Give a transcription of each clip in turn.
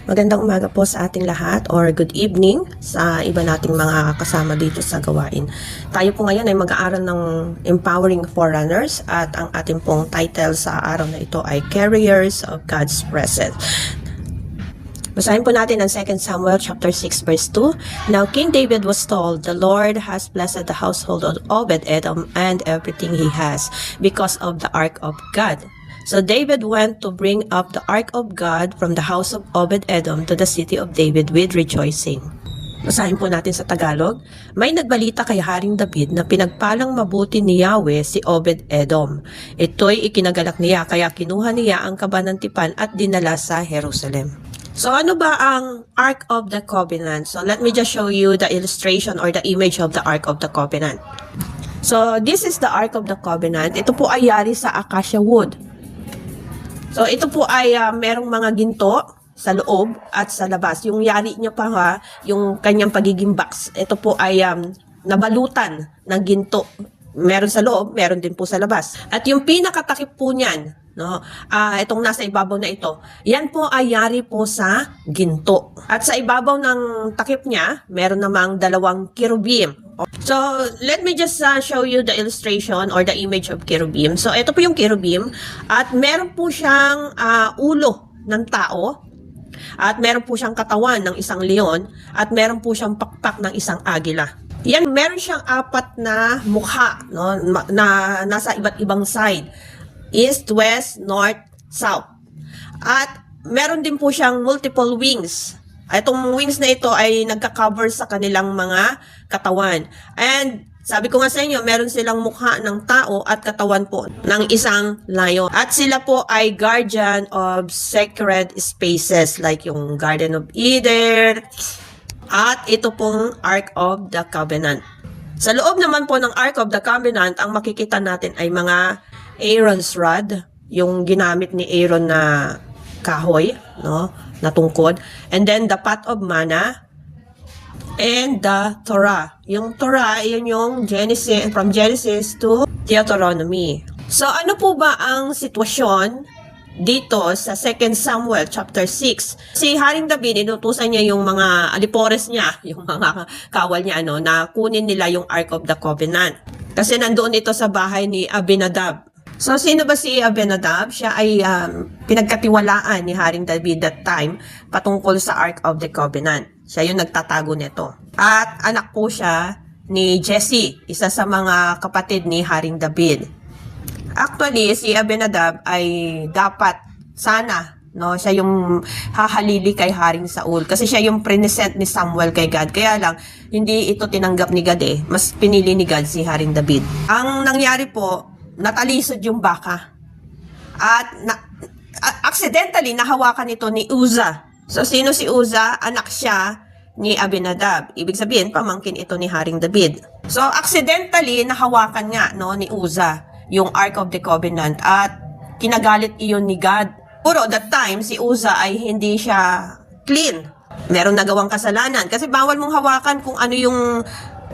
Magandang umaga po sa ating lahat or good evening sa iba nating mga kasama dito sa gawain. Tayo po ngayon ay mag-aaral ng Empowering Forerunners at ang ating pong title sa araw na ito ay Carriers of God's Presence. Basahin po natin ang 2 Samuel chapter 6 verse 2. Now King David was told, "The Lord has blessed the household of Obed-Edom and everything he has because of the ark of God." So David went to bring up the ark of God from the house of Obed-Edom to the city of David with rejoicing. Basahin po natin sa Tagalog. May nagbalita kay Haring David na pinagpalang mabuti ni Yahweh si Obed-Edom. Ito'y ikinagalak niya kaya kinuha niya ang kabanantipan at dinala sa Jerusalem. So ano ba ang Ark of the Covenant? So let me just show you the illustration or the image of the Ark of the Covenant. So this is the Ark of the Covenant. Ito po ay yari sa acacia wood. So ito po ay merong mga ginto sa loob at sa labas. Yung yari niya pa yung kanyang pagiging box. Ito po ay nabalutan ng ginto. Meron sa loob, meron din po sa labas. At yung pinakatakip po niyan, no, itong nasa ibabaw na ito, yan po ay yari po sa ginto. At sa ibabaw ng takip niya, meron namang dalawang cherubim. So, let me just show you the illustration or the image of cherubim. So, ito po yung cherubim at meron po siyang ulo ng tao at meron po siyang katawan ng isang leon at meron po siyang pakpak ng isang agila. Yan, meron siyang apat na mukha, no, na nasa iba't ibang side. East, west, north, south. At meron din po siyang multiple wings. Itong wings na ito ay nagka-cover sa kanilang mga katawan. And sabi ko nga sa inyo, meron silang mukha ng tao at katawan po ng isang lion. At sila po ay guardian of sacred spaces like yung Garden of Eden. At ito pong Ark of the Covenant. Sa loob naman po ng Ark of the Covenant, ang makikita natin ay mga Aaron's rod, yung ginamit ni Aaron na kahoy, no, na tungkod. And then the pot of manna and the Torah. Yung Torah, yun yung Genesis, from Genesis to Deuteronomy. So ano po ba ang sitwasyon dito sa 2 Samuel chapter 6? Si Haring David, inutusan niya yung mga alipores niya, yung mga kawal niya, ano, na kunin nila yung Ark of the Covenant. Kasi nandoon ito sa bahay ni Abinadab. So, sino ba si Abinadab? Siya ay pinagkatiwalaan ni Haring David that time patungkol sa Ark of the Covenant. Siya yung nagtatago nito. At anak po siya ni Jesse, isa sa mga kapatid ni Haring David. Actually, si Abinadab ay dapat sana, no, siya yung hahalili kay Haring Saul kasi siya yung present ni Samuel kay God. Kaya lang, hindi ito tinanggap ni God eh. Mas pinili ni God si Haring David. Ang nangyari po, natalisod yung baka. At accidentally, nahawakan ito ni Uza. So, sino si Uza? Anak siya ni Abinadab. Ibig sabihin, pamangkin ito ni Haring David. So, accidentally, nahawakan nga, no, ni Uza yung Ark of the Covenant at kinagalit iyon ni God. Puro that time, si Uza ay hindi siya clean. Meron nagawang kasalanan kasi bawal mong hawakan kung ano yung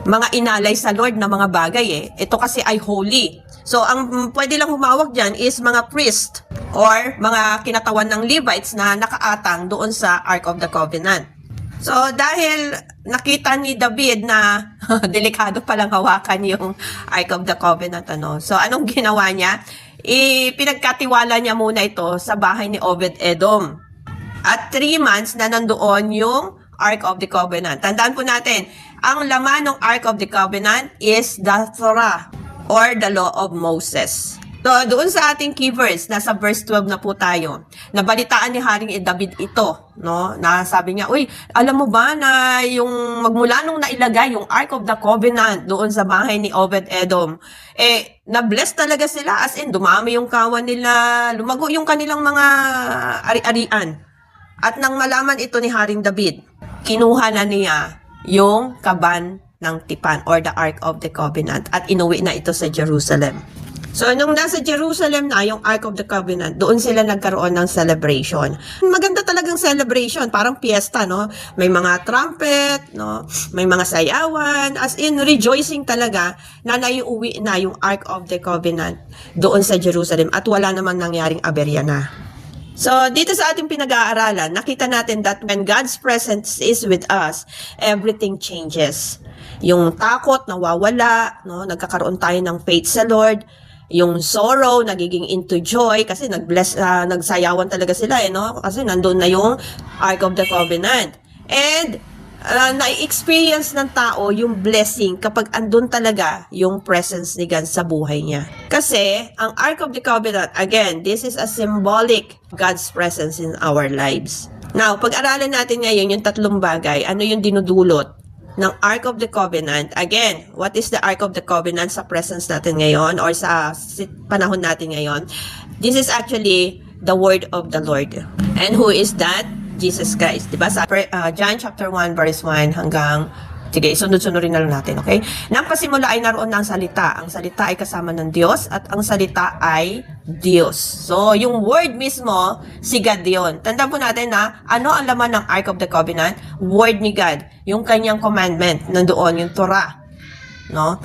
mga inalay sa Lord na mga bagay eh. Ito kasi ay holy. So, ang pwede lang humawak dyan is mga priest or mga kinatawan ng Levites na nakaatang doon sa Ark of the Covenant. So, dahil nakita ni David na delikado palang hawakan yung Ark of the Covenant, ano. So, anong ginawa niya? Pinagkatiwala niya muna ito sa bahay ni Obed-Edom. At 3 months na nandoon yung Ark of the Covenant. Tandaan po natin, ang laman ng Ark of the Covenant is the Torah or the Law of Moses. So, doon sa ating key verse, nasa verse 12 na po tayo. Nabalitaan ni Haring David ito, no? Na sabi niya, uy, alam mo ba na yung magmula nung nailagay yung Ark of the Covenant doon sa bahay ni Obed-Edom, na-bless talaga sila, as in, dumami yung kawan nila, lumago yung kanilang mga ari-arian. At nang malaman ito ni Haring David, kinuha na niya yung kaban ng tipan or the Ark of the Covenant at inuwi na ito sa Jerusalem. So, nung nasa Jerusalem na yung Ark of the Covenant, doon sila nagkaroon ng celebration. Maganda talagang celebration, parang fiesta, no? May mga trumpet, no? May mga sayawan, as in rejoicing talaga na naiuwi na yung Ark of the Covenant doon sa Jerusalem at wala namang nangyaring aberya na. So, dito sa ating pinag-aaralan, nakita natin that when God's presence is with us, everything changes. Yung takot, nawawala, no? Nagkakaroon tayo ng faith sa Lord. Yung sorrow, nagiging into joy kasi nagsayawan talaga sila, no? Kasi nandun na yung Ark of the Covenant. And na-experience ng tao yung blessing kapag andun talaga yung presence ni God sa buhay niya. Kasi, ang Ark of the Covenant, again, this is a symbolic God's presence in our lives. Now, pag-aralan natin ngayon yung tatlong bagay, ano yung dinudulot ng Ark of the Covenant. Again, what is the Ark of the Covenant sa presence natin ngayon or sa panahon natin ngayon? This is actually the word of the Lord. And who is that? Jesus Christ. Diba? Sa John chapter 1 verse 1 hanggang, sige, sunod-sunurin na lang natin, okay? Nang pasimula ay naroon na ang salita. Ang salita ay kasama ng Diyos at ang salita ay Diyos. So, yung word mismo, si God yun. Tandaan po natin na ano ang laman ng Ark of the Covenant? Word ni God. Yung kanyang commandment, nandoon, yung Torah. No?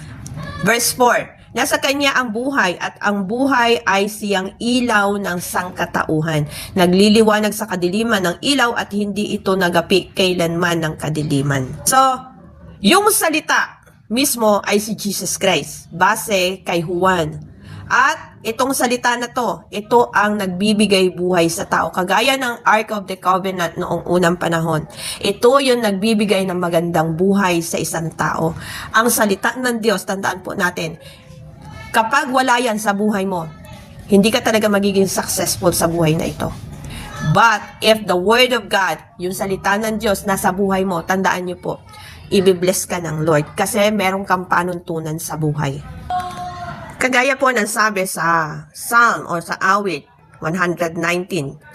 Verse 4. Nasa kanya ang buhay at ang buhay ay siyang ilaw ng sangkatauhan. Nagliliwanag sa kadiliman ng ilaw at hindi ito nagapi kailanman ng kadiliman. So, yung salita mismo ay si Jesus Christ, base kay Juan. At itong salita na to, ito ang nagbibigay buhay sa tao. Kagaya ng Ark of the Covenant noong unang panahon. Ito yung nagbibigay ng magandang buhay sa isang tao. Ang salita ng Diyos, tandaan po natin, kapag wala yan sa buhay mo, hindi ka talaga magiging successful sa buhay na ito. But, if the Word of God, yung salita ng Diyos, nasa buhay mo, tandaan niyo po, ibibless ka ng Lord kasi meron kang panuntunan sa buhay. Kagaya po ng sabi sa Psalm or sa Awit 119,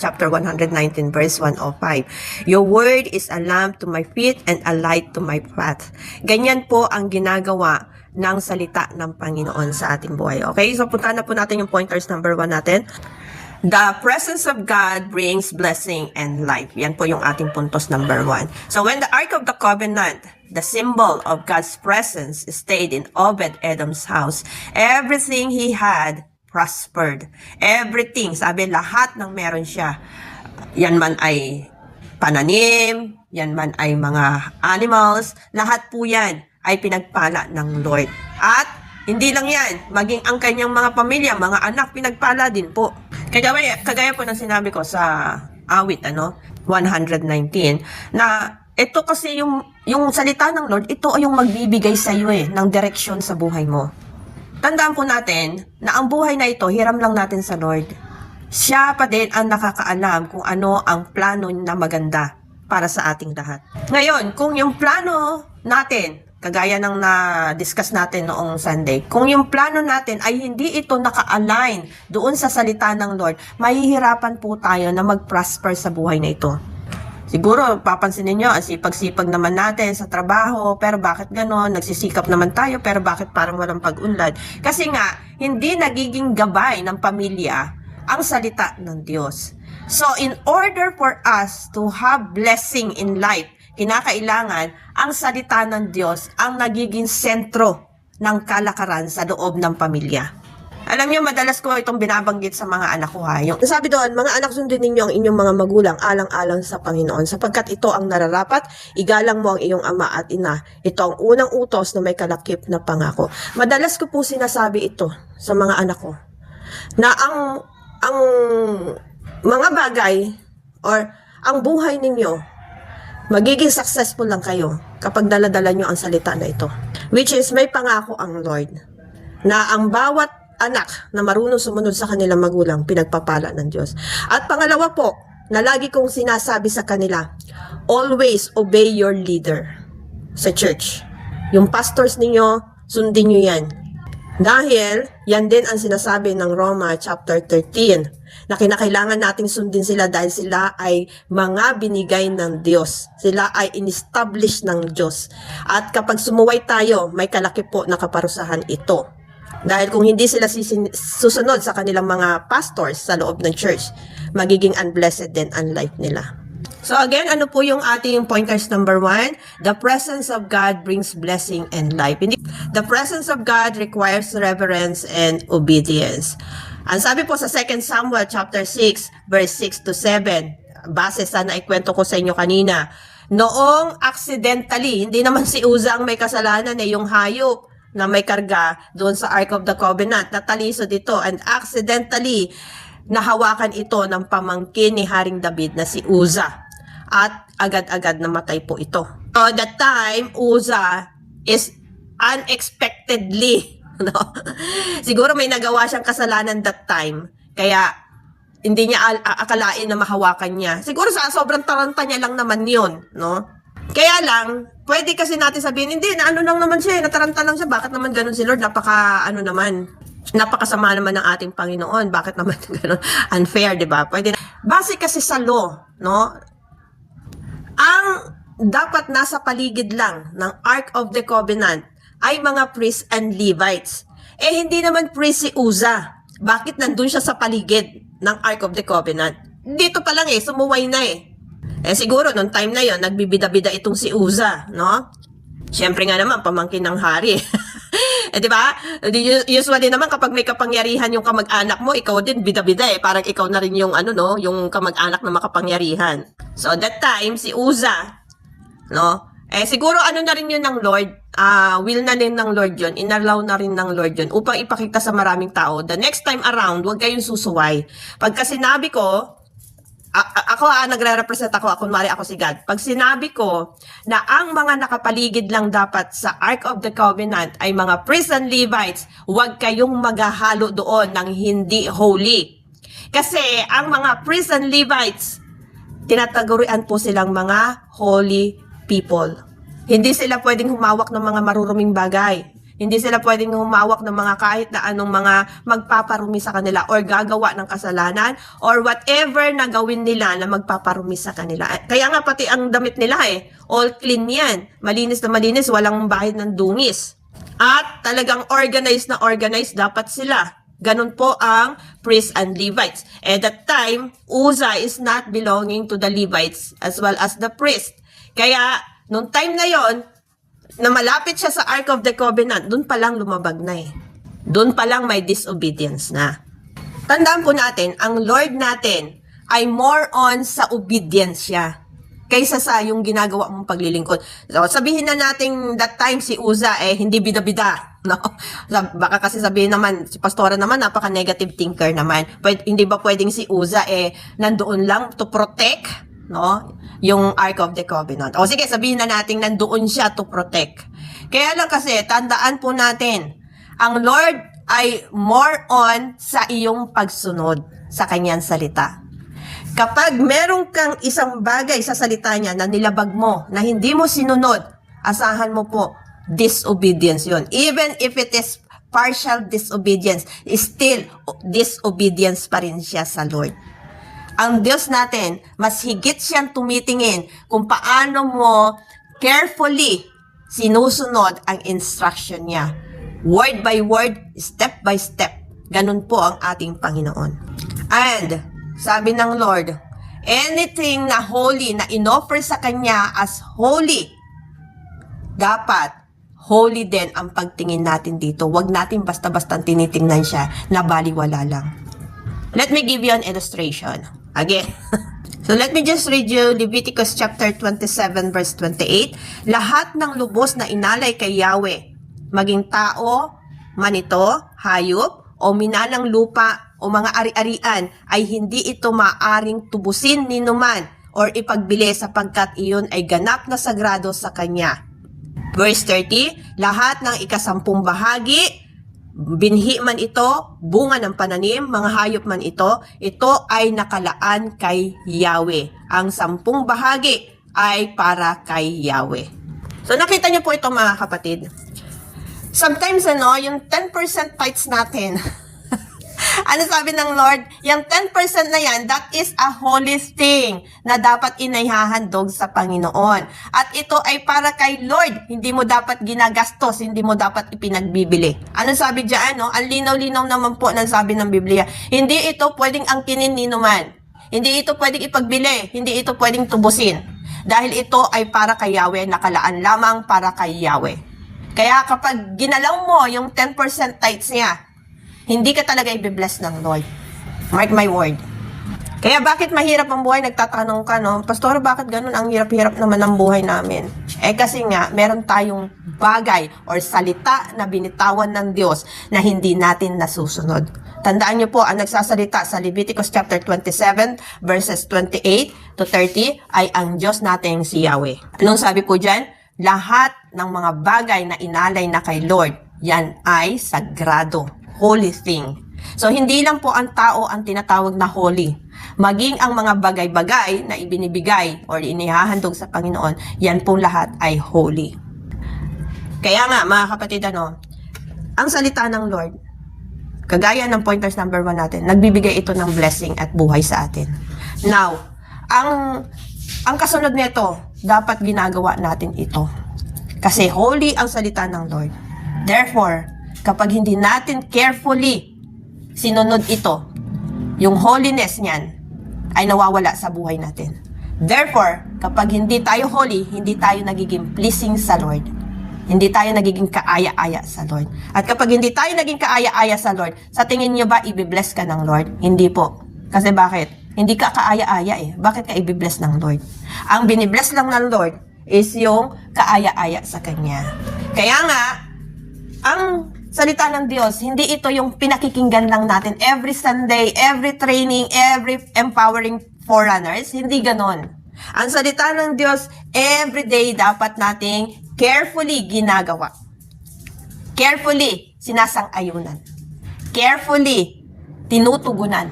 chapter 119, verse 105. Your word is a lamp to my feet and a light to my path. Ganyan po ang ginagawa ng salita ng Panginoon sa ating buhay. Okay, so punta na po natin yung pointers number 1 natin. The presence of God brings blessing and life. Yan po yung ating puntos number 1. So when the Ark of the Covenant, the symbol of God's presence, stayed in Obed-Edom's house, everything he had prospered. Everything, sabi lahat ng meron siya. Yan man ay pananim, yan man ay mga animals, lahat po yan ay pinagpala ng Lord. At hindi lang yan, maging ang kanyang mga pamilya, mga anak, pinagpala din po. Kagaya po ng sinabi ko sa Awit 119, na ito kasi yung salita ng Lord, ito ay yung magbibigay sa iyo ng direksyon sa buhay mo. Tandaan po natin na ang buhay na ito, hiram lang natin sa Lord. Siya pa din ang nakakaalam kung ano ang plano na maganda para sa ating lahat. Ngayon, kung yung plano natin, kagaya ng na-discuss natin noong Sunday, kung yung plano natin ay hindi ito naka-align doon sa salita ng Lord, mahihirapan po tayo na mag-prosper sa buhay na ito. Siguro, papansin niyo ang sipag-sipag naman natin sa trabaho, pero bakit ganon? Nagsisikap naman tayo, pero bakit parang walang pag-unlad? Kasi nga, hindi nagiging gabay ng pamilya ang salita ng Diyos. So, in order for us to have blessing in life, kinakailangan ang salita ng Diyos ang nagiging sentro ng kalakaran sa loob ng pamilya. Alam niyo, madalas ko itong binabanggit sa mga anak ko ha. Sabi doon, mga anak, sundin ninyo ang inyong mga magulang alang-alang sa Panginoon sapagkat ito ang nararapat, igalang mo ang iyong ama at ina. Ito ang unang utos na may kalakip na pangako. Madalas ko po sinasabi ito sa mga anak ko na ang mga bagay or ang buhay ninyo, magiging successful lang kayo kapag daladala nyo ang salita na ito. Which is, may pangako ang Lord na ang bawat anak na marunong sumunod sa kanilang magulang, pinagpapala ng Diyos. At pangalawa po, na lagi kong sinasabi sa kanila, always obey your leader sa church. Yung pastors ninyo, sundin nyo yan. Dahil, yan din ang sinasabi ng Roma chapter 13, na kinakailangan nating sundin sila dahil sila ay mga binigay ng Diyos. Sila ay in-establish ng Diyos. At kapag sumuway tayo, may kalaki po na kaparusahan ito. Dahil kung hindi sila susunod sa kanilang mga pastors sa loob ng church, magiging unblessed din ang life nila. So again, ano po yung ating pointers number 1? The presence of God brings blessing and life. The presence of God requires reverence and obedience. Ang sabi po sa 2 Samuel chapter 6, verse 6 to 7, base sa naikwento ko sa inyo kanina, noong accidentally, hindi naman si Uza ang may kasalanan yung hayop na may karga doon sa Ark of the Covenant, nataliso dito and accidentally nahawakan ito ng pamangkin ni Haring David na si Uza at agad-agad namatay po ito. So that time, Uza is unexpectedly, no? Siguro may nagawa siyang kasalanan that time, kaya hindi niya akalain na mahawakan niya. Siguro sa sobrang taranta niya lang naman yun, no? Kaya lang, pwede kasi natin sabihin, hindi, na ano lang naman siya, nataranta lang siya, bakit naman ganun si Lord, napakasama naman ng ating Panginoon, bakit naman ganun, unfair, di ba? Pwede na. Base kasi sa law, no? Ang dapat nasa paligid lang ng Ark of the Covenant ay mga priests and Levites. Eh, hindi naman priest si Uza. Bakit nandun siya sa paligid ng Ark of the Covenant? Dito pa lang sumuway na Eh siguro, nung time na yon nagbibida-bida itong si Uza, no? Siyempre nga naman, pamangkin ng hari. Di ba? Usually naman, kapag may kapangyarihan yung kamag-anak mo, ikaw din bida-bida Parang ikaw na rin yung, yung kamag-anak na makapangyarihan. So, that time, si Uza, no? Siguro na rin yun ng Lord, will na rin ng Lord yun, inallow na rin ng Lord yun, upang ipakita sa maraming tao, the next time around, huwag kayong susuway. Pagka sinabi ko, ako nagre-represent kunwari ako si God. Pag sinabi ko na ang mga nakapaligid lang dapat sa Ark of the Covenant ay mga priests and Levites, huwag kayong maghahalo doon ng hindi holy. Kasi ang mga priests and Levites, tinatagurian po silang mga holy people. Hindi sila pwedeng humawak ng mga maruruming bagay. Hindi sila pwedeng humawak ng mga kahit na anong mga magpaparumi sa kanila or gagawa ng kasalanan or whatever na gawin nila na magpaparumi sa kanila. Kaya nga pati ang damit nila all clean yan. Malinis na malinis, walang bahid ng dungis. At talagang organized na organized dapat sila. Ganun po ang priests and Levites. At that time, Uza is not belonging to the Levites as well as the priest. Kaya, nung time na yon na malapit siya sa Ark of the Covenant, doon pa lang lumabag na Doon pa lang may disobedience na. Tandaan po natin, ang Lord natin ay more on sa obedience siya kaysa sa yung ginagawa mong paglilingkod. So, sabihin na natin that time si Uza hindi bida-bida. No? Baka kasi sabihin naman, si Pastora naman, napaka-negative thinker naman. Hindi ba pwedeng si Uza nandoon lang to protect yung Ark of the Covenant? O sige, sabihin na natin nandoon siya to protect. Kaya lang kasi, tandaan po natin, ang Lord ay more on sa iyong pagsunod sa kanyang salita. Kapag meron kang isang bagay sa salita niya na nilabag mo, na hindi mo sinunod, asahan mo po, disobedience yun. Even if it is partial disobedience, still disobedience pa rin siya sa Lord. Ang Diyos natin, mas higit siyang tumitingin kung paano mo carefully sinusunod ang instruction niya. Word by word, step by step. Ganun po ang ating Panginoon. And, sabi ng Lord, anything na holy, na inoffer sa Kanya as holy, dapat holy din ang pagtingin natin dito. Huwag natin basta-basta tinitingnan siya na baliwala lang. Let me give you an illustration. Again. So let me just read you Leviticus chapter 27 verse 28. Lahat ng lubos na inalay kay Yahweh, maging tao, man ito, hayop, o minalang lupa, o mga ari-arian, ay hindi ito maaring tubusin ni numan or ipagbili sapagkat iyon ay ganap na sagrado sa kanya. Verse 30, lahat ng ikasampung bahagi, binhi man ito, bunga ng pananim, mga hayop man ito ay nakalaan kay Yahweh. Ang 10 bahagi ay para kay Yahweh. So nakita niyo po ito mga kapatid. Sometimes yung 10% tithes natin, ano sabi ng Lord? Yung 10% na yan, that is a holy thing na dapat inaihahandog sa Panginoon. At ito ay para kay Lord. Hindi mo dapat ginagastos, hindi mo dapat ipinagbibili. Ano sabi dyan? Ang linaw-linaw naman po ng sabi ng Biblia. Hindi ito pwedeng angkinin ni numan. Hindi ito pwedeng ipagbili. Hindi ito pwedeng tubusin. Dahil ito ay para kay Yahweh, nakalaan lamang para kay Yahweh. Kaya kapag ginalaw mo yung 10% tithes niya, hindi ka talaga i-bless ng Lord. Mark my word. Kaya bakit mahirap ang buhay? Nagtatanong ka, no? Pastor, bakit ganun? Ang hirap-hirap naman ang buhay namin. Kasi nga, meron tayong bagay or salita na binitawan ng Diyos na hindi natin nasusunod. Tandaan niyo po, ang nagsasalita sa Leviticus chapter 27 verses 28 to 30 ay ang Diyos nating si Yahweh. Anong sabi po dyan? Lahat ng mga bagay na inalay na kay Lord, yan ay sagrado, holy thing. So, hindi lang po ang tao ang tinatawag na holy. Maging ang mga bagay-bagay na ibinibigay or inihahandog sa Panginoon, yan po lahat ay holy. Kaya nga, mga kapatid, ang salita ng Lord, kagaya ng pointers number 1 natin, nagbibigay ito ng blessing at buhay sa atin. Now, ang kasunod nito, dapat ginagawa natin ito. Kasi holy ang salita ng Lord. Therefore, kapag hindi natin carefully sinunod ito, yung holiness niyan ay nawawala sa buhay natin. Therefore, kapag hindi tayo holy, hindi tayo nagiging pleasing sa Lord. Hindi tayo nagiging kaaya-aya sa Lord. At kapag hindi tayo naging kaaya-aya sa Lord, sa tingin nyo ba ibibless ka ng Lord? Hindi po. Kasi bakit? Hindi ka kaaya-aya eh. Bakit ka ibibless ng Lord? Ang binibless lang ng Lord is yung kaaya-aya sa Kanya. Kaya nga, ang salita ng Diyos, hindi ito yung pinakikinggan lang natin every Sunday, every training, every empowering forerunners. Hindi ganon. Ang salita ng Diyos, every day dapat nating carefully ginagawa. Carefully sinasang-ayunan. Carefully tinutugunan.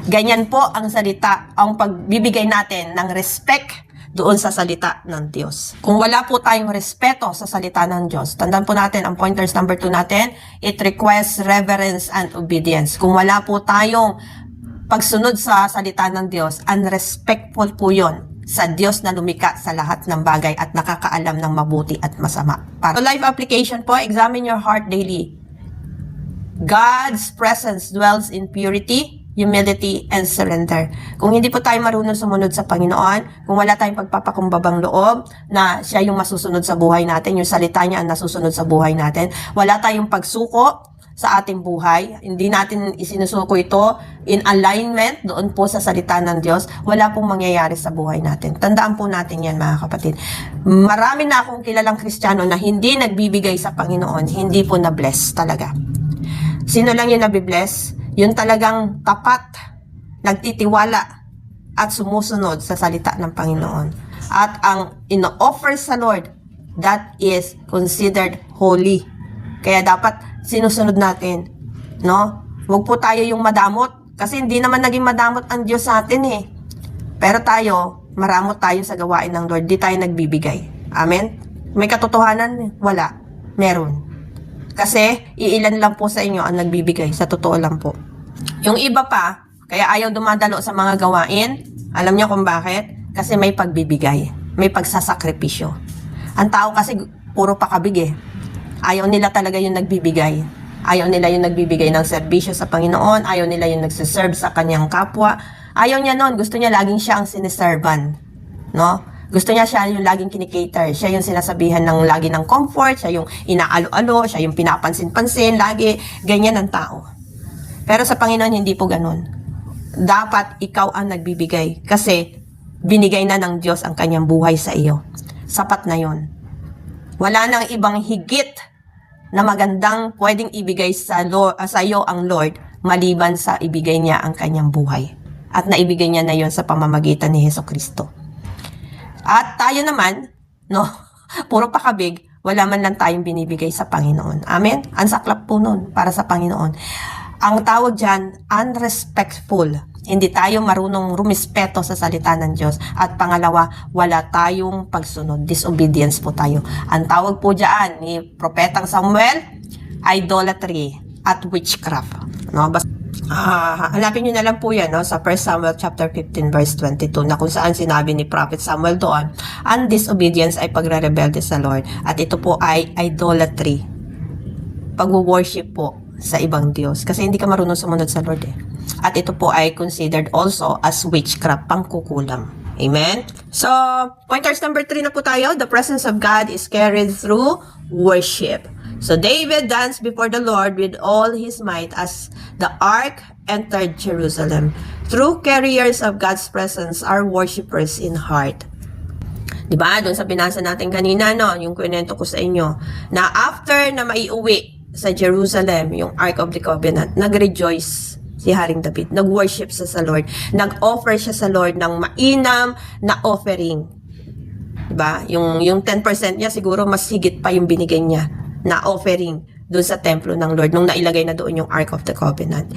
Ganyan po ang salita, ang pagbibigay natin ng respect doon sa salita ng Diyos. Kung wala po tayong respeto sa salita ng Diyos, tandaan po natin, ang pointers number 2 natin, it requires reverence and obedience. Kung wala po tayong pagsunod sa salita ng Diyos, unrespectful po yon sa Diyos na lumikha sa lahat ng bagay at nakakaalam ng mabuti at masama. Para life application po, examine your heart daily. God's presence dwells in purity, humility, and surrender. Kung hindi po tayo marunong sumunod sa Panginoon, kung wala tayong pagpapakumbabang loob na siya yung masusunod sa buhay natin, yung salita niya ang nasusunod sa buhay natin, wala tayong pagsuko sa ating buhay, hindi natin isinusuko ito in alignment doon po sa salita ng Diyos, wala pong mangyayari sa buhay natin. Tandaan po natin yan, mga kapatid. Marami na akong kilalang Kristiyano na hindi nagbibigay sa Panginoon, hindi po na-bless talaga. Sino lang yung nabibless? Yun talagang tapat, nagtitiwala at sumusunod sa salita ng Panginoon. At ang ino-offer sa Lord, that is considered holy. Kaya dapat sinusunod natin, no? Huwag po tayo yung madamot, kasi hindi naman naging madamot ang Diyos sa atin eh. Pero tayo, maramot tayo sa gawain ng Lord, di tayo nagbibigay. Amen? May katotohanan? Wala. Meron. Kasi, iilan lang po sa inyo ang nagbibigay. Sa totoo lang po. Yung iba pa, kaya ayaw dumadalo sa mga gawain. Alam niyo kung bakit? Kasi may pagbibigay. May pagsasakripisyo. Ang tao kasi, puro pakabig eh. Ayaw nila talaga yung nagbibigay. Ayaw nila yung nagbibigay ng serbisyo sa Panginoon. Ayaw nila yung nagsiserve sa kanyang kapwa. Ayaw niya nun. Gusto niya laging siya ang siniservan. No? Gusto niya siya yung laging kinikater. Siya yung sinasabihan ng lagi ng comfort. Siya yung inaalo-alo. Siya yung pinapansin-pansin. Lagi. Ganyan ang tao. Pero sa Panginoon, hindi po ganun. Dapat ikaw ang nagbibigay. Kasi binigay na ng Diyos ang kanyang buhay sa iyo. Sapat na yon. Wala nang ibang higit na magandang pwedeng ibigay sa iyo ang Lord maliban sa ibigay niya ang kanyang buhay. At naibigay niya na yon sa pamamagitan ni Hesukristo. At tayo naman, no, puro pakabig, wala man lang tayong binibigay sa Panginoon. Amen? Ang saklap po nun para sa Panginoon. Ang tawag dyan, unrespectful. Hindi tayo marunong rumispeto sa salita ng Diyos. At pangalawa, wala tayong pagsunod. Disobedience po tayo. Ang tawag po dyan ni Propetang Samuel, idolatry at witchcraft. No? Hanapin nyo na lang po yan, no? Sa 1 Samuel chapter 15 verse 22 na kung saan sinabi ni Prophet Samuel doon, ang disobedience ay pagre-rebelde sa Lord. At ito po ay idolatry. Pag-worship po sa ibang Diyos. Kasi hindi ka marunong sumunod sa Lord eh. At ito po ay considered also as witchcraft, pangkukulam. Amen? So, pointers number 3 na po tayo. The presence of God is carried through worship. So David danced before the Lord with all his might as the ark entered Jerusalem. True carriers of God's presence are worshipers in heart. Diba? Doon sa binasa natin kanina, no? Yung kwento ko sa inyo, na after na maiuwi sa Jerusalem, yung Ark of the Covenant, nag-rejoice si Haring David. Nag-worship siya sa Lord. Nag-offer siya sa Lord ng mainam na offering. Diba? Yung 10% niya, siguro mas higit pa yung binigay niya na offering doon sa templo ng Lord nung nailagay na doon yung Ark of the Covenant.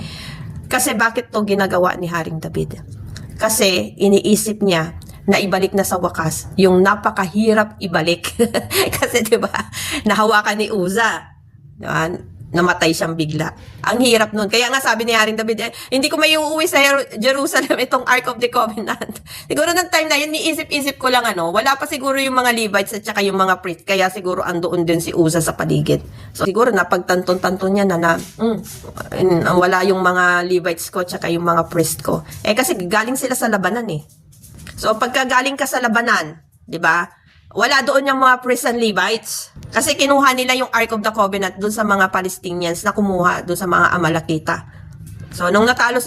Kasi bakit to ginagawa ni Haring David? Kasi iniisip niya na ibalik na sa wakas yung napakahirap ibalik. Kasi 'di ba, nahawakan ni Uza. Diba? Namatay siyang bigla. Ang hirap nun. Kaya nga sabi ni Haring David, hindi ko may uuwi sa Jerusalem itong Ark of the Covenant. Siguro ng time na yun, niisip-isip ko lang wala pa siguro yung mga Levites at saka yung mga priest. Kaya siguro andoon din si Uza sa paligid. So siguro napagtanton-tanton niya na wala yung mga Levites ko at saka yung mga priest ko. Kasi galing sila sa labanan So pagka galing ka sa labanan, di ba? Wala doon yung mga priests and Levites. Kasi kinuha nila yung Ark of the Covenant doon sa mga Palestinians na kumuha doon sa mga Amalekita. So, nung natalo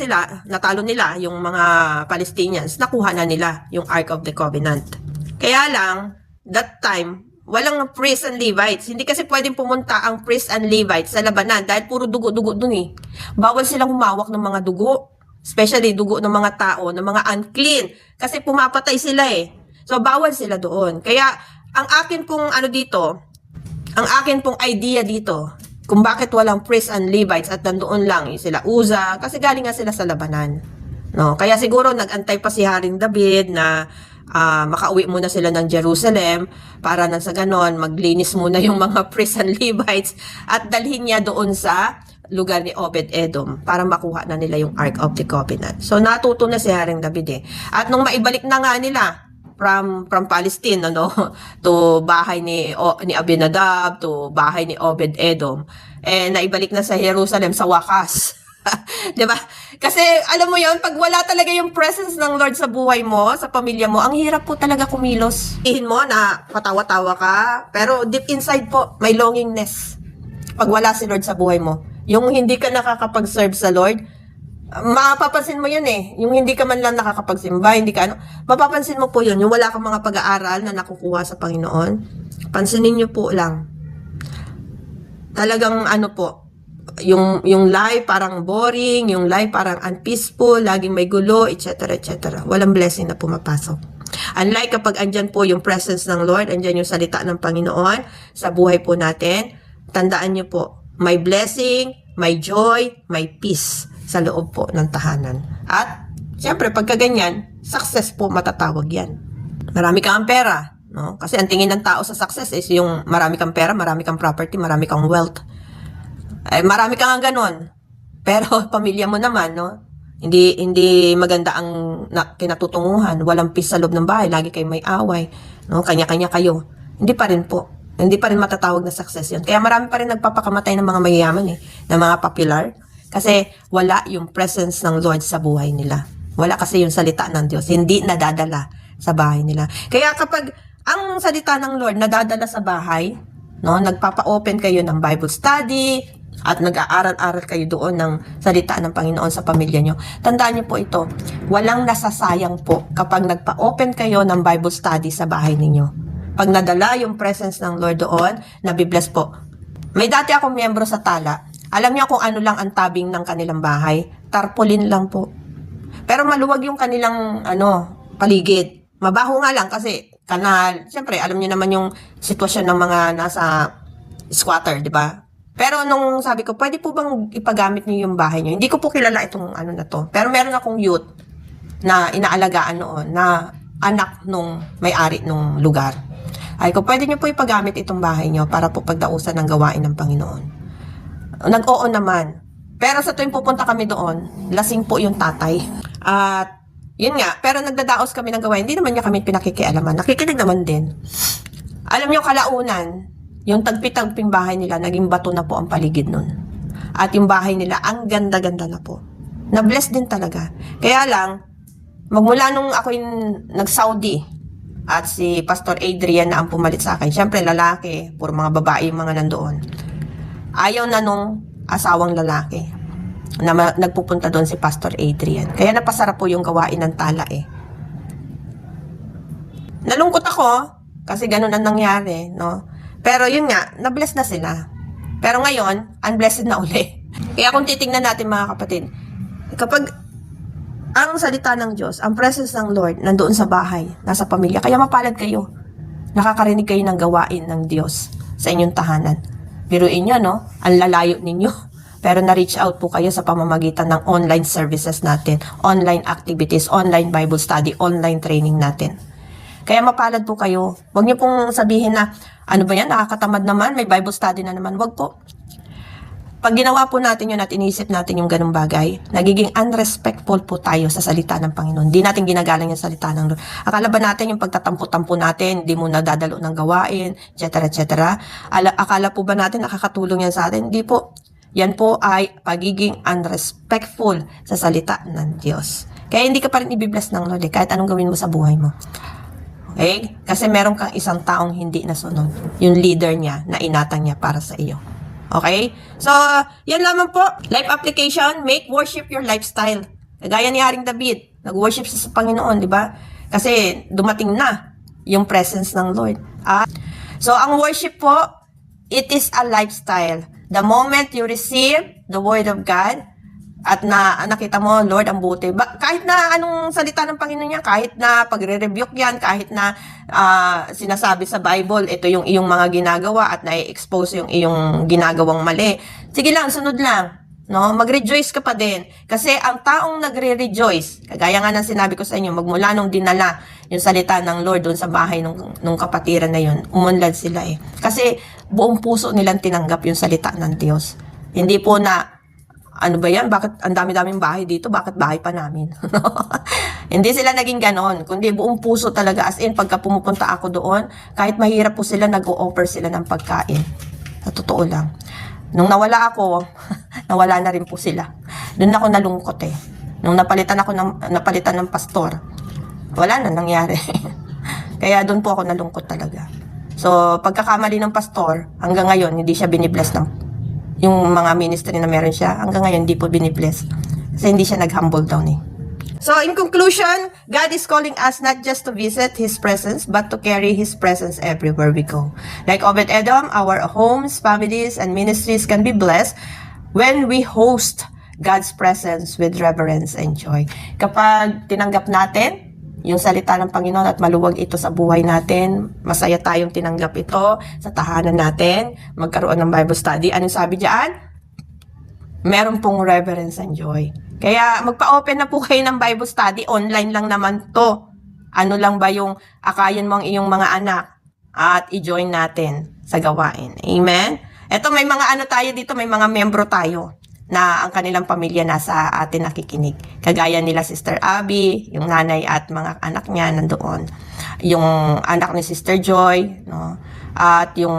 nila yung mga Palestinians, nakuha na nila yung Ark of the Covenant. Kaya lang, that time, walang priests and Levites. Hindi kasi pwedeng pumunta ang priests and Levites sa labanan dahil puro dugo-dugo doon Bawal silang humawak ng mga dugo. Especially dugo ng mga tao, ng mga unclean. Kasi pumapatay sila So, bawal sila doon. Kaya, ang akin pong idea dito, kung bakit walang priests and Levites at nandoon lang sila Uza, kasi galing nga sila sa labanan. No? Kaya siguro nag-antay pa si Haring David na makauwi muna sila ng Jerusalem para nang sa ganon, maglinis muna yung mga priests and Levites at dalhin niya doon sa lugar ni Obed-Edom para makuha na nila yung Ark of the Covenant. So, natuto na si Haring David At nung maibalik na nga nila, from Palestine to bahay ni Abinadab to bahay ni Obed-Edom naibalik na sa Jerusalem sa wakas. 'Di ba? Kasi alam mo 'yon, pag wala talaga yung presence ng Lord sa buhay mo, sa pamilya mo, ang hirap po talaga kumilos. Ihin mo na patawa-tawa ka, pero deep inside po may longingness. Pag wala si Lord sa buhay mo, yung hindi ka nakakapag-serve sa Lord, mapapansin mo yun yung hindi ka man lang nakakapagsimba, mapapansin mo po yun, yung wala kang mga pag-aaral na nakukuha sa Panginoon. Pansinin nyo po lang. Talagang yung life parang boring, yung life parang unpeaceful, laging may gulo, etc. etc. Walang blessing na pumapasok. Unlike kapag andyan po yung presence ng Lord, andyan yung salita ng Panginoon sa buhay po natin, tandaan nyo po, may blessing, may joy, may peace sa loob po ng tahanan. At, siyempre, pagka ganyan, success po matatawag yan. Marami kang pera, no? Kasi ang tingin ng tao sa success is yung marami kang pera, marami kang property, marami kang wealth. Marami kang ganon. Pero, pamilya mo naman, no? Hindi maganda ang kinatutunguhan. Walang peace sa loob ng bahay. Lagi kayo may away. No? Kanya-kanya kayo. Hindi pa rin po. Hindi pa rin matatawag na success yun. Kaya marami pa rin nagpapakamatay ng mga mayayaman ng mga popular. Kasi wala yung presence ng Lord sa buhay nila. Wala kasi yung salita ng Diyos. Hindi nadadala sa bahay nila. Kaya kapag ang salita ng Lord nadadala sa bahay, no, nagpapa-open kayo ng Bible study, at nag-aaral-aral kayo doon ng salita ng Panginoon sa pamilya nyo, tandaan nyo po ito, walang nasasayang po kapag nagpa-open kayo ng Bible study sa bahay ninyo. Pag nadala yung presence ng Lord doon, nabibless po. May dati akong miyembro sa Tala. Alam niyo kung ano lang ang tabing ng kanilang bahay? Tarpaulin lang po. Pero maluwag yung kanilang paligid. Mabaho nga lang kasi kanal. Siyempre, alam niyo naman yung sitwasyon ng mga nasa squatter, di ba? Pero nung sabi ko, pwede po bang ipagamit niyo yung bahay niyo? Hindi ko po kilala itong na to. Pero meron akong youth na inaalagaan noon na anak nung may-ari nung lugar. Ay ko, pwede niyo po ipagamit itong bahay niyo para po pagdausan ng gawain ng Panginoon. Nag-oo naman. Pero sa tuwing pupunta kami doon, lasing po yung tatay. At yun nga, pero nagdadaos kami ng gawain. Hindi naman niya kami pinakikialaman. Nakikinig naman din. Alam niyo, kalaunan, yung tagpi-tagping bahay nila, naging bato na po ang paligid nun. At yung bahay nila, ang ganda-ganda na po. Na-bless din talaga. Kaya lang, magmula nung ako yung nag-Saudi, at si Pastor Adrian na ang pumalit sa akin. Siyempre, lalaki, puro mga babae yung mga nandoon. ayaw na nung asawang lalaki na nagpupunta doon si Pastor Adrian. Kaya napasarap po yung gawain ng tala eh. Nalungkot ako kasi ganun ang nangyari, no? Pero yun nga, na-bless na sila. Pero ngayon, unblessed na uli. Kaya kung titingnan natin mga kapatid, kapag ang salita ng Diyos, ang presence ng Lord, nandoon sa bahay, nasa pamilya, kaya mapalad kayo. Nakakarinig kayo ng gawain ng Diyos sa inyong tahanan. Biruin nyo, no? Ang lalayo ninyo. Pero na-reach out po kayo sa pamamagitan ng online services natin, online activities, online Bible study, online training natin. Kaya mapalad po kayo. Huwag niyo pong sabihin na, ano ba yan, nakakatamad naman, may Bible study na naman. Huwag po. Pag ginawa po natin yun at inisip natin yung ganung bagay, nagiging unrespectful po tayo sa salita ng Panginoon. Hindi natin ginagalang yung salita ng Lord. Akala ba natin yung pagtatampo-tampo natin, hindi mo nadadalo ng gawain, etc. etc. Akala po ba natin nakakatulong yan sa atin? Hindi po. Yan po ay pagiging unrespectful sa salita ng Diyos. Kaya hindi ka pa rin ibibless ng Lord kahit anong gawin mo sa buhay mo. Okay? Kasi meron kang isang taong hindi nasunod. Yung leader niya na inatang niya para sa iyo. Okay? So, yan lamang po. Life application, make worship your lifestyle. Kagaya ni Haring David, nag-worship siya sa Panginoon, di ba? Kasi dumating na yung presence ng Lord. So, ang worship po, it is a lifestyle. The moment you receive the Word of God, at nakita mo, Lord, ang buti. Kahit na anong salita ng Panginoon niya, kahit na pagre-rebuke yan, kahit na sinasabi sa Bible, ito yung iyong mga ginagawa at na-expose yung iyong ginagawang mali. Sige lang, sunod lang. No? Mag-rejoice ka pa din. Kasi ang taong nagre-rejoice, kagaya nga ng sinabi ko sa inyo, magmula nung dinala yung salita ng Lord doon sa bahay nung kapatiran na yun, umunlad sila eh. Kasi buong puso nilang tinanggap yung salita ng Diyos. Hindi po na, ano ba yan? Bakit ang dami-daming bahay dito? Bakit bahay pa namin? Hindi sila naging ganon. Kundi buong puso talaga. As in, pagka pumupunta ako doon, kahit mahirap po sila, nag-o-offer sila ng pagkain. Sa totoo lang. Nung nawala ako, nawala na rin po sila. Doon ako nalungkot eh. Nung napalitan ng pastor, wala na nangyari. Kaya doon po ako nalungkot talaga. So, pagkakamali ng pastor, hanggang ngayon, hindi siya binibless ng yung mga ministry na meron siya, hanggang ngayon hindi po binibless. Kasi hindi siya nag-humble down eh. So, in conclusion, God is calling us not just to visit His presence, but to carry His presence everywhere we go. Like Obed Edom, our homes, families, and ministries can be blessed when we host God's presence with reverence and joy. Kapag tinanggap natin yung salita ng Panginoon at maluwag ito sa buhay natin, masaya tayong tinanggap ito sa tahanan natin, magkaroon ng Bible study. Anong sabi diyan? Meron pong reverence and joy. Kaya magpa-open na po kayo ng Bible study, online lang naman to. Ano lang ba yung akayin mo ang iyong mga anak at i-join natin sa gawain. Amen? Eto, may mga ano tayo dito, may mga membro tayo na ang kanilang pamilya nasa atin nakikinig. Kagaya nila Sister Abby, yung nanay at mga anak niya nandoon. Yung anak ni Sister Joy, no? At yung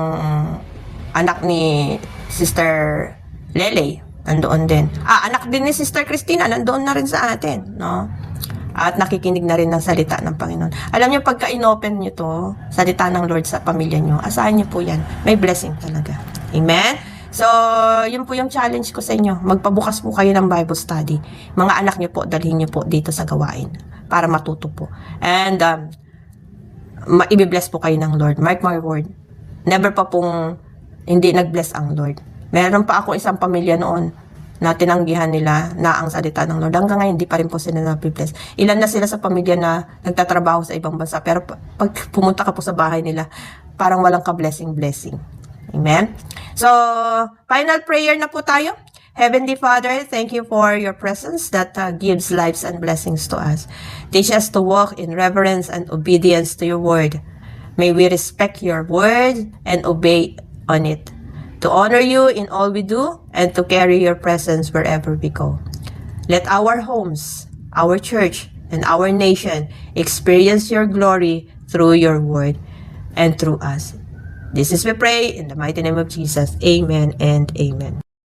anak ni Sister Lele, nandoon din. Anak din ni Sister Christina, nandoon na rin sa atin, no? At nakikinig na rin ng salita ng Panginoon. Alam niyo, pagka inopen niyo to, salita ng Lord sa pamilya niyo, asahan niyo po yan. May blessing talaga. Amen? So, yun po yung challenge ko sa inyo. Magpabukas po kayo ng Bible study. Mga anak niyo po, dalhin niyo po dito sa gawain para matuto po. And, i-bless po kayo ng Lord. Mark my word. Never pa pong hindi nag-bless ang Lord. Meron pa ako isang pamilya noon na tinanggihan nila na ang salita ng Lord. Hanggang ngayon, hindi pa rin po sila na-bless. Ilan na sila sa pamilya na nagtatrabaho sa ibang bansa. Pero pag pumunta ka po sa bahay nila, parang walang ka-blessing. Amen? So, final prayer na po tayo. Heavenly Father, thank you for your presence that gives lives and blessings to us. Teach us to walk in reverence and obedience to your word. May we respect your word and obey on it. To honor you in all we do and to carry your presence wherever we go. Let our homes, our church, and our nation experience your glory through your word and through us. This is we pray in the mighty name of Jesus. Amen and amen.